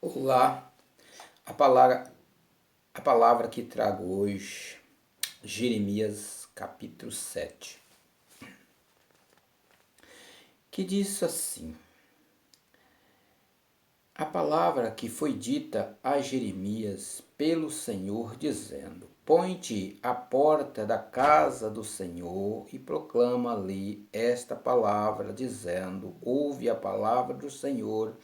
Olá, a palavra que trago hoje, Jeremias capítulo 7, que diz assim: a palavra que foi dita a Jeremias pelo Senhor, dizendo: põe-te à porta da casa do Senhor e proclama ali esta palavra, dizendo: ouve a palavra do Senhor,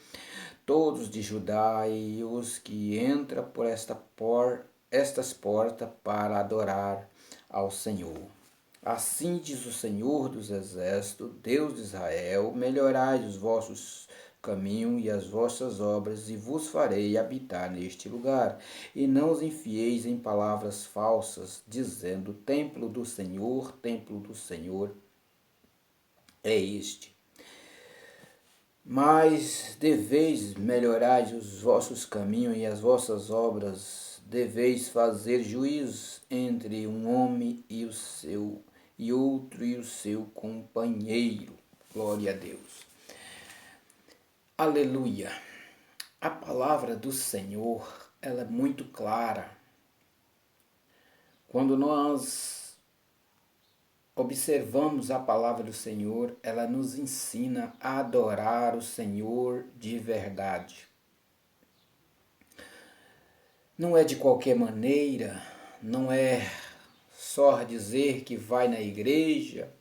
todos de Judá e os que entram por estas portas para adorar ao Senhor. Assim diz o Senhor dos Exércitos, Deus de Israel: melhorai os vossos caminhos e as vossas obras, e vos farei habitar neste lugar. E não os enfieis em palavras falsas, dizendo: templo do Senhor é este. Mas deveis melhorar os vossos caminhos e as vossas obras, deveis fazer juízo entre um homem e outro e o seu companheiro. Glória a Deus. Aleluia. A palavra do Senhor, ela é muito clara. Quando nós observamos a palavra do Senhor, ela nos ensina a adorar o Senhor de verdade. Não é de qualquer maneira, não é só dizer que vai na igreja,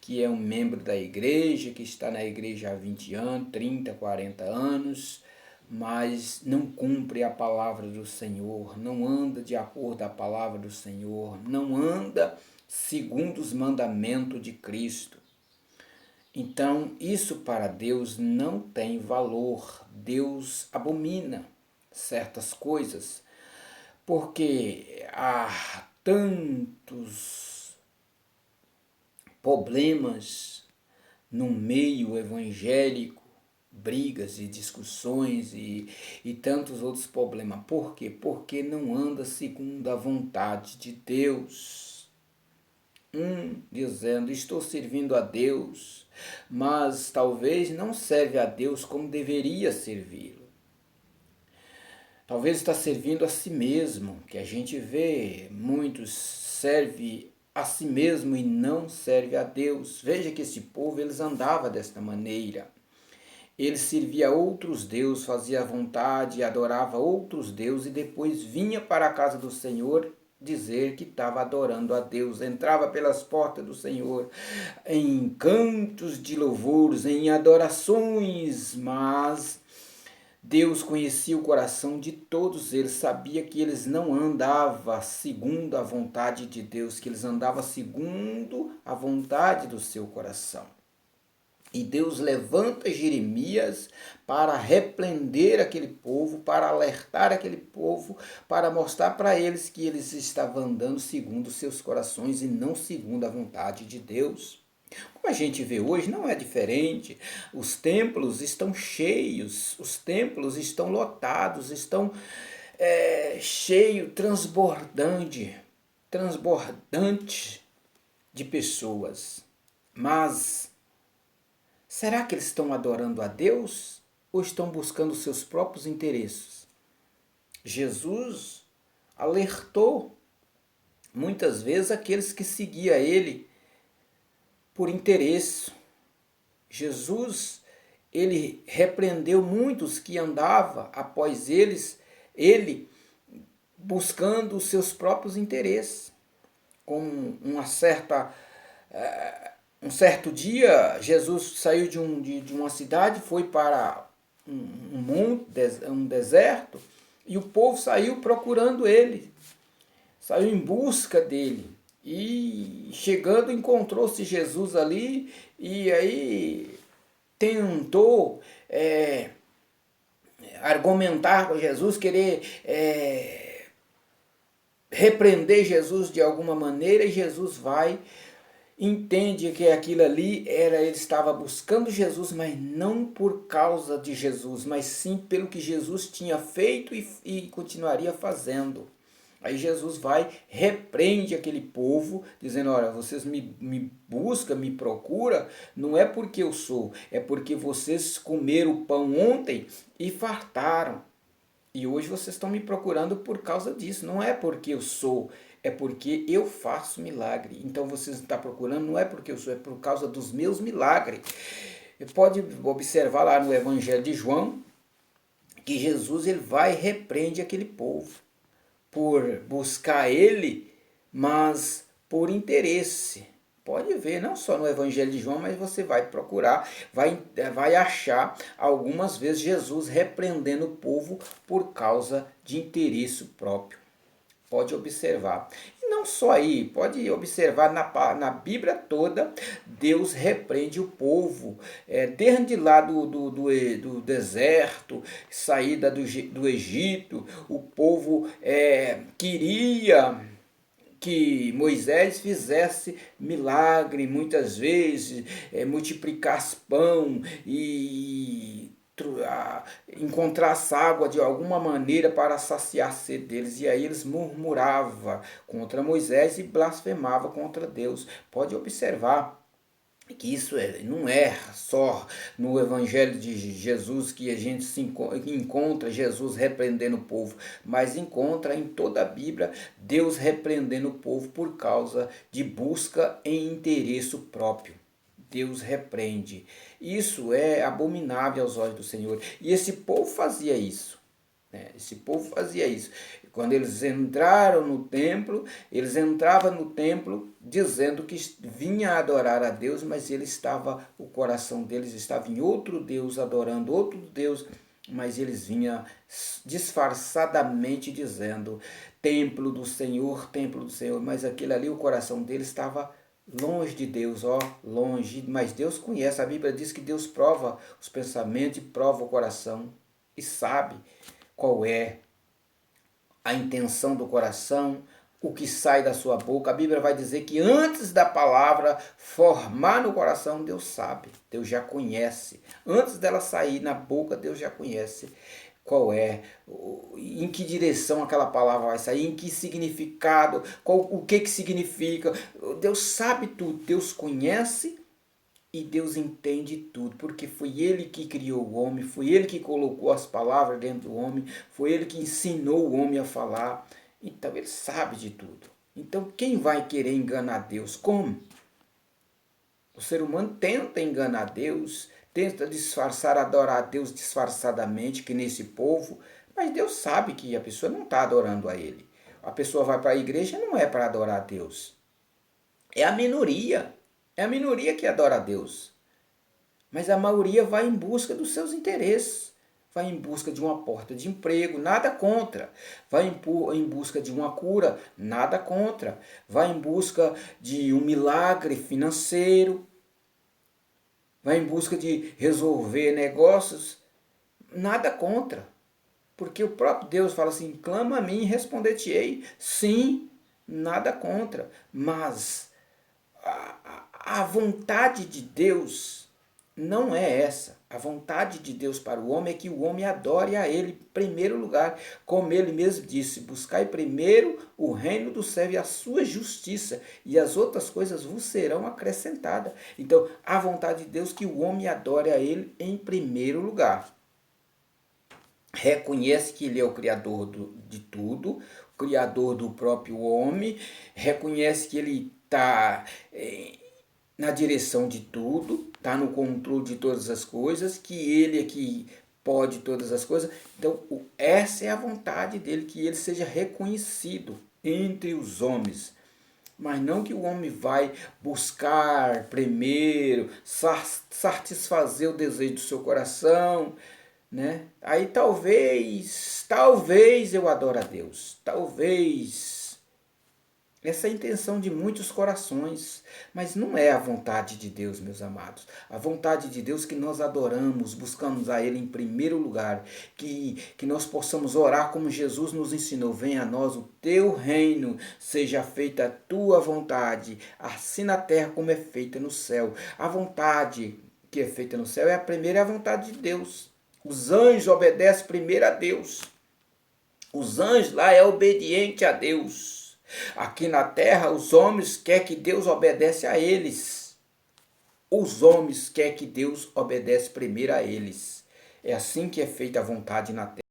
que é um membro da igreja, que está na igreja há 20 anos, 30, 40 anos, mas não cumpre a palavra do Senhor, não anda de acordo com a palavra do Senhor, não anda segundo os mandamentos de Cristo. Então, isso para Deus não tem valor. Deus abomina certas coisas, porque há tantos problemas no meio evangélico, brigas e discussões e tantos outros problemas. Por quê? Porque não anda segundo a vontade de Deus. Dizendo: estou servindo a Deus, mas talvez não serve a Deus como deveria servi-lo. Talvez está servindo a si mesmo, que a gente vê muitos serve a si mesmo e não serve a Deus. Veja que esse povo, eles andavam desta maneira. Ele servia a outros deuses, fazia vontade, adorava outros deuses e depois vinha para a casa do Senhor dizer que estava adorando a Deus. Entrava pelas portas do Senhor em cantos de louvores, em adorações, mas Deus conhecia o coração de todos eles, sabia que eles não andavam segundo a vontade de Deus, que eles andavam segundo a vontade do seu coração. E Deus levanta Jeremias para repreender aquele povo, para alertar aquele povo, para mostrar para eles que eles estavam andando segundo seus corações e não segundo a vontade de Deus. Como a gente vê hoje, não é diferente. Os templos estão cheios, os templos estão lotados, estão cheios, transbordante de pessoas. Mas será que eles estão adorando a Deus ou estão buscando seus próprios interesses? Jesus alertou muitas vezes aqueles que seguiam ele por interesse. Jesus, ele repreendeu muitos que andavam após ele buscando os seus próprios interesses. Com um certo dia, Jesus saiu de uma cidade, foi para um deserto, e o povo saiu procurando ele, saiu em busca dele. E chegando, encontrou-se Jesus ali, e aí tentou argumentar com Jesus, querer repreender Jesus de alguma maneira, e Jesus vai, entende que aquilo ali ele estava buscando Jesus, mas não por causa de Jesus, mas sim pelo que Jesus tinha feito e continuaria fazendo. Aí Jesus vai, repreende aquele povo, dizendo: olha, vocês me buscam, me procuram, não é porque eu sou, é porque vocês comeram o pão ontem e fartaram. E hoje vocês estão me procurando por causa disso. Não é porque eu sou, é porque eu faço milagre. Então vocês estão procurando, não é porque eu sou, é por causa dos meus milagres. Pode observar lá no Evangelho de João, que Jesus ele vai e repreende aquele povo por buscar ele, mas por interesse. Pode ver, não só no Evangelho de João, mas você vai procurar, vai achar algumas vezes Jesus repreendendo o povo por causa de interesse próprio. Pode observar. E não só aí, pode observar na Bíblia toda, Deus repreende o povo. Desde lá do deserto, saída do Egito, o povo queria que Moisés fizesse milagre muitas vezes, multiplicasse pão e encontrasse água de alguma maneira para saciar a sede deles. E aí eles murmuravam contra Moisés e blasfemavam contra Deus. Pode observar que isso não é só no Evangelho de Jesus que a gente encontra Jesus repreendendo o povo, mas encontra em toda a Bíblia Deus repreendendo o povo por causa de busca em interesse próprio. Deus repreende. Isso é abominável aos olhos do Senhor. E esse povo fazia isso. Esse povo fazia isso. Quando eles entraram no templo, eles entravam no templo dizendo que vinha adorar a Deus, mas o coração deles estava em outro Deus, adorando outro Deus, mas eles vinham disfarçadamente dizendo templo do Senhor, mas aquele ali, o coração deles estava longe de Deus, longe, mas Deus conhece, a Bíblia diz que Deus prova os pensamentos e prova o coração e sabe qual é a intenção do coração, o que sai da sua boca. A Bíblia vai dizer que antes da palavra formar no coração, Deus sabe, Deus já conhece. Antes dela sair na boca, Deus já conhece qual é, em que direção aquela palavra vai sair, em que significado, o que significa. Deus sabe tudo, Deus conhece e Deus entende tudo, porque foi Ele que criou o homem, foi Ele que colocou as palavras dentro do homem, foi Ele que ensinou o homem a falar. Então Ele sabe de tudo. Então quem vai querer enganar Deus? Como? O ser humano tenta enganar Deus, tenta disfarçar, adorar a Deus disfarçadamente, que nesse povo, mas Deus sabe que a pessoa não está adorando a Ele. A pessoa vai para a igreja não é para adorar a Deus. É a minoria. É a minoria que adora a Deus. Mas a maioria vai em busca dos seus interesses. Vai em busca de uma porta de emprego, nada contra. Vai em busca de uma cura, nada contra. Vai em busca de um milagre financeiro. Vai em busca de resolver negócios, nada contra. Porque o próprio Deus fala assim, clama a mim e responder-te-ei. Sim, nada contra. Mas a vontade de Deus não é essa. A vontade de Deus para o homem é que o homem adore a Ele em primeiro lugar. Como Ele mesmo disse, buscai primeiro o reino do céu e a sua justiça, e as outras coisas vos serão acrescentadas. Então, a vontade de Deus é que o homem adore a Ele em primeiro lugar. Reconhece que Ele é o Criador de tudo, o Criador do próprio homem, reconhece que Ele está na direção de tudo, está no controle de todas as coisas, que Ele é que pode todas as coisas. Então, essa é a vontade dele, que Ele seja reconhecido entre os homens. Mas não que o homem vai buscar primeiro, satisfazer o desejo do seu coração, né? Aí talvez eu adore a Deus, talvez. Essa é a intenção de muitos corações, mas não é a vontade de Deus, meus amados. A vontade de Deus é que nós adoramos, buscamos a Ele em primeiro lugar, que nós possamos orar como Jesus nos ensinou. Venha a nós o teu reino, seja feita a tua vontade, assim na terra como é feita no céu. A vontade que é feita no céu é a primeira, é a vontade de Deus. Os anjos obedecem primeiro a Deus. Os anjos lá é obediente a Deus. Aqui na terra, os homens querem que Deus obedece a eles. Os homens querem que Deus obedece primeiro a eles. É assim que é feita a vontade na terra.